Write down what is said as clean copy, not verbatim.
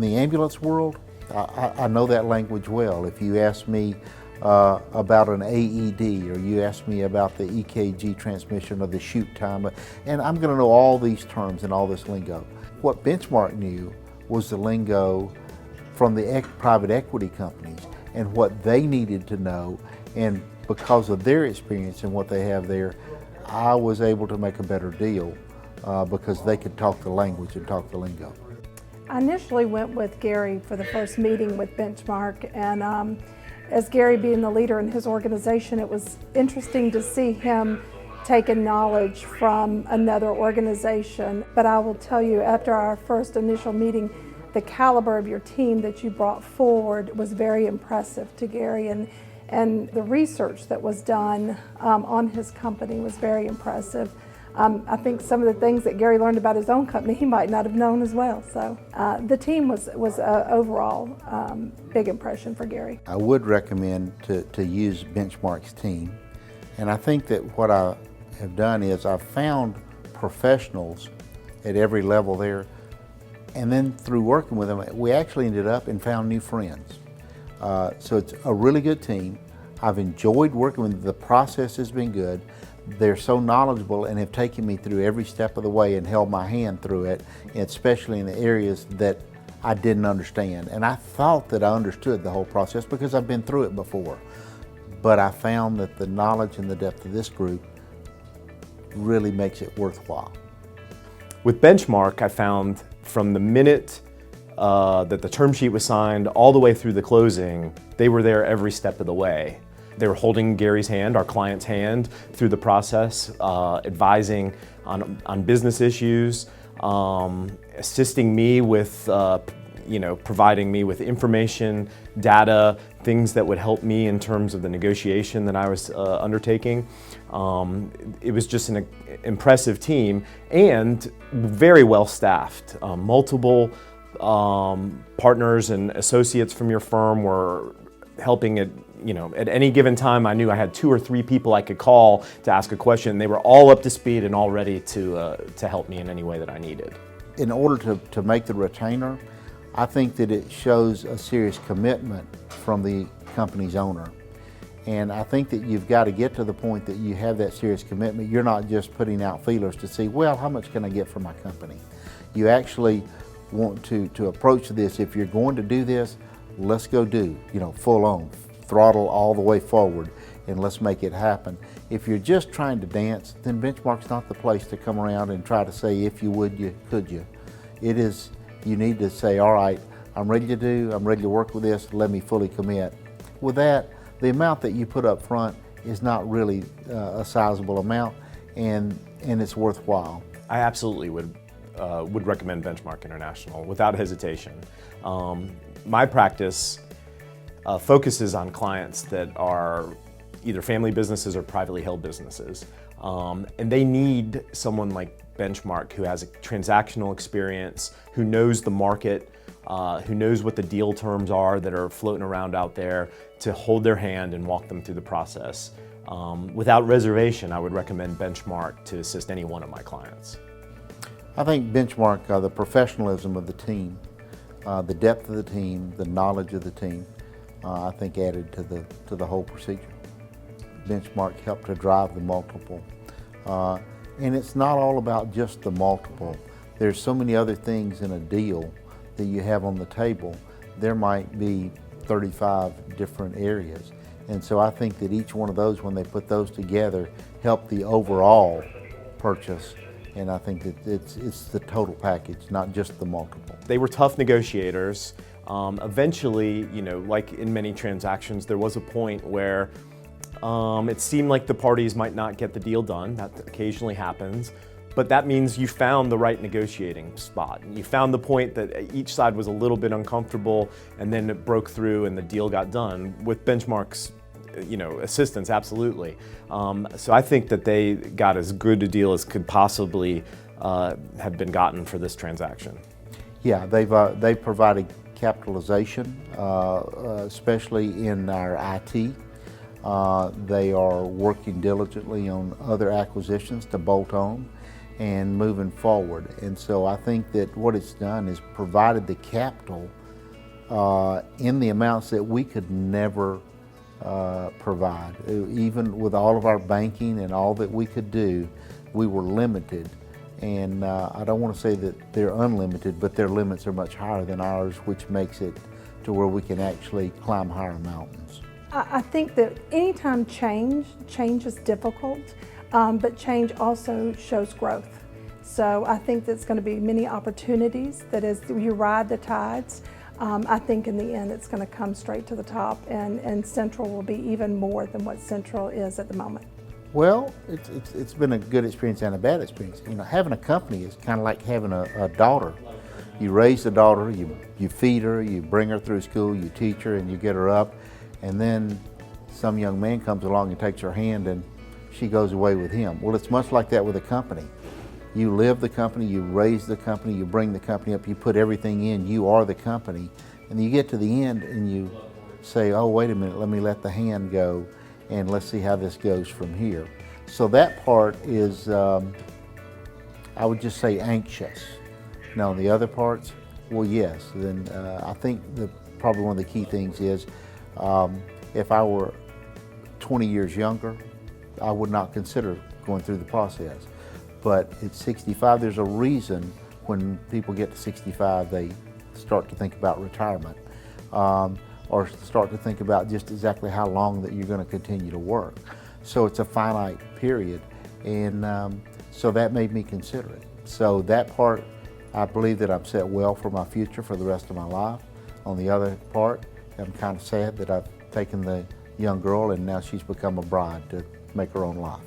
the ambulance world, I know that language well. If you ask me about an AED, or you ask me about the EKG transmission or the shoot time, and I'm going to know all these terms and all this lingo. What Benchmark knew was the lingo from the private equity companies and what they needed to know, and because of their experience and what they have there, I was able to make a better deal because they could talk the language and talk the lingo. I initially went with Gary for the first meeting with Benchmark, and as Gary being the leader in his organization, it was interesting to see him taking knowledge from another organization. But I will tell you, after our first initial meeting, the caliber of your team that you brought forward was very impressive to Gary, and the research that was done on his company was very impressive. I think some of the things that Gary learned about his own company, he might not have known as well. So the team was overall big impression for Gary. I would recommend to use Benchmark's team. And I think that what I have done is I've found professionals at every level there. And then through working with them, we actually ended up and found new friends. So it's a really good team. I've enjoyed working with them. The process has been good. They're so knowledgeable and have taken me through every step of the way and held my hand through it, especially in the areas that I didn't understand. And I thought that I understood the whole process because I've been through it before. But I found that the knowledge and the depth of this group really makes it worthwhile. With Benchmark, I found from the minute that the term sheet was signed all the way through the closing, they were there every step of the way. They were holding Gary's hand, our client's hand, through the process, advising on business issues, assisting me with, providing me with information, data, things that would help me in terms of the negotiation that I was undertaking. It was just an impressive team and very well staffed. Multiple partners and associates from your firm were helping at any given time. I knew I had 2 or 3 people I could call to ask a question. They were all up to speed and all ready to help me in any way that I needed. In order to make the retainer, I think that it shows a serious commitment from the company's owner. And I think that you've got to get to the point that you have that serious commitment. You're not just putting out feelers to see, well, how much can I get from my company? You actually want to approach this. If you're going to do this, let's go do, full on, throttle all the way forward, and let's make it happen. If you're just trying to dance, then Benchmark's not the place to come around and try to say, if you would, you could you. It is, you need to say, all right, I'm ready to work with this, let me fully commit. With that, the amount that you put up front is not really a sizable amount, and it's worthwhile. I absolutely would recommend Benchmark International without hesitation. My practice focuses on clients that are either family businesses or privately held businesses. And they need someone like Benchmark who has a transactional experience, who knows the market, who knows what the deal terms are that are floating around out there, to hold their hand and walk them through the process. Without reservation, I would recommend Benchmark to assist any one of my clients. I think Benchmark, the professionalism of the team, the depth of the team, the knowledge of the team, I think added to the whole procedure. Benchmark helped to drive the multiple. And it's not all about just the multiple. There's so many other things in a deal that you have on the table. There might be 35 different areas. And so I think that each one of those, when they put those together, help the overall purchase. And I think that it's the total package, not just the multiple. They were tough negotiators. Eventually, like in many transactions, there was a point where it seemed like the parties might not get the deal done. That occasionally happens. But that means you found the right negotiating spot. You found the point that each side was a little bit uncomfortable, and then it broke through and the deal got done. With Benchmark's assistance, absolutely. So I think that they got as good a deal as could possibly have been gotten for this transaction. Yeah, they've provided capitalization, especially in our IT. They are working diligently on other acquisitions to bolt on. and moving forward. And so I think that what it's done is provided the capital in the amounts that we could never provide. Even with all of our banking and all that we could do, we were limited. And I don't want to say that they're unlimited, but their limits are much higher than ours, which makes it to where we can actually climb higher mountains. I think that anytime change is difficult, but change also shows growth. So I think there's going to be many opportunities that as you ride the tides, I think in the end it's going to come straight to the top, and Central will be even more than what Central is at the moment. Well, it's been a good experience and a bad experience. You know, having a company is kind of like having a daughter. You raise the daughter, you feed her, you bring her through school, you teach her, and you get her up, and then some young man comes along and takes her hand and she goes away with him. Well, it's much like that with a company. You live the company, you raise the company, you bring the company up, you put everything in, you are the company, and you get to the end and you say, oh, wait a minute, let me let the hand go and let's see how this goes from here. So that part is, I would just say anxious. Now the other parts, well, yes. Then I think probably one of the key things is if I were 20 years younger, I would not consider going through the process. But at 65, there's a reason when people get to 65, they start to think about retirement or start to think about just exactly how long that you're going to continue to work. So it's a finite period, and so that made me consider it. So that part, I believe that I'm set well for my future for the rest of my life. On the other part, I'm kind of sad that I've taken the young girl and now she's become a bride to make her own life.